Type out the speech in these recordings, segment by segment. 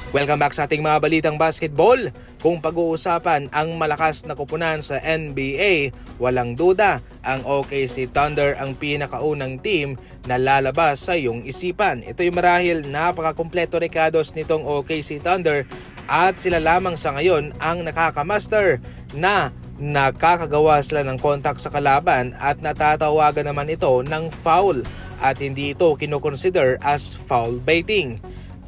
Welcome back sa ating mga balitang basketball. Kung pag-uusapan ang malakas na kupunan sa NBA, walang duda ang OKC Thunder ang pinakaunang team na lalabas sa iyong isipan. Ito'y marahil napakakumpleto rekados nitong OKC Thunder at sila lamang sa ngayon ang nakakamaster na nakakagawa sila ng contact sa kalaban at natatawagan naman ito ng foul at hindi ito kinoconsider as foul baiting.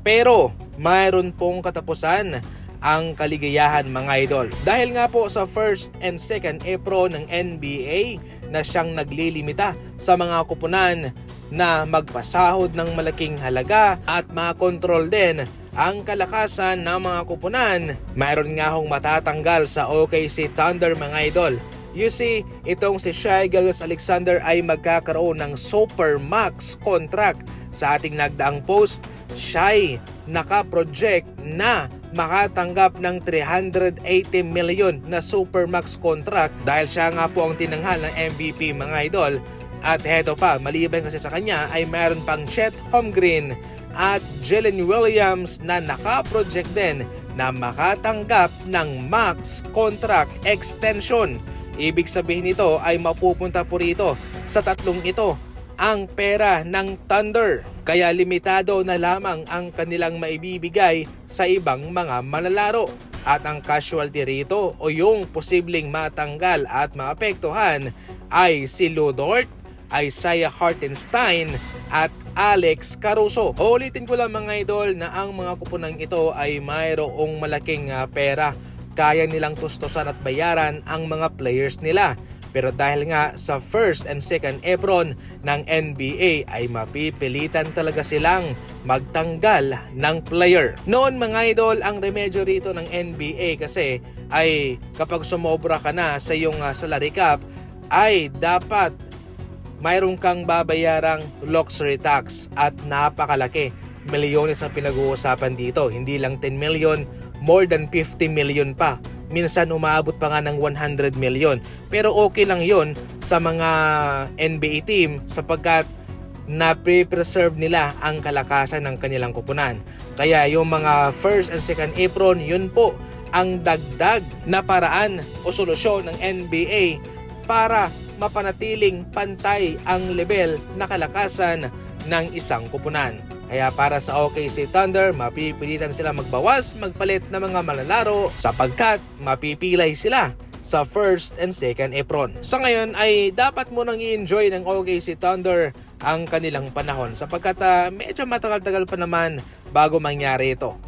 Pero mayroon pong katapusan ang kaligayahan mga idol. Dahil nga po sa first and second apron ng NBA na siyang naglilimita sa mga kupunan na magpasahod ng malaking halaga at makontrol din ang kalakasan ng mga kupunan. Mayroon nga hong matatanggal sa OKC Thunder mga idol. You see, itong si Shai Gilgeous-Alexander ay magkakaroon ng Supermax contract. Sa ating nagdaang post, Shai naka-project na makatanggap ng 380 million na Supermax contract dahil siya nga po ang tinanghal ng MVP mga idol. At heto pa, maliban kasi sa kanya ay mayroon pang Chet Holmgren at Jalen Williams na naka-project din na makatanggap ng max contract extension. Ibig sabihin nito ay mapupunta po rito sa tatlong ito ang pera ng Thunder. Kaya limitado na lamang ang kanilang maibibigay sa ibang mga manlalaro. At ang casualty rito o yung posibleng matanggal at maapektuhan ay si Lu Dort, Isaiah Hartenstein at Alex Caruso. Ulitin ko lang mga idol na ang mga kupunang ito ay mayroong malaking pera. Kaya nilang tustusan at bayaran ang mga players nila. Pero dahil nga sa first and second apron ng NBA ay mapipilitan talaga silang magtanggal ng player. Noon mga idol, ang remedyo rito ng NBA kasi ay kapag sumobra ka na sa iyong salary cap ay dapat mayroon kang babayarang luxury tax at napakalaki. Milyones ang pinag-uusapan dito. Hindi lang 10 million, more than 50 million pa. Minsan umaabot pa nga ng 100 million. Pero okay lang yon sa mga NBA team sapagkat na-preserve nila ang kalakasan ng kanilang kupunan. Kaya yung mga first and second apron, yun po ang dagdag na paraan o solusyon ng NBA para mapanatiling pantay ang level na kalakasan ng isang kupunan. Kaya para sa OKC Thunder, mapipilitan sila magbawas, magpalit ng mga manlalaro sapagkat mapipilay sila sa first and second apron. Sa ngayon ay dapat mo nang i-enjoy ng OKC Thunder ang kanilang panahon sapagkat medyo matagal-tagal pa naman bago mangyari ito.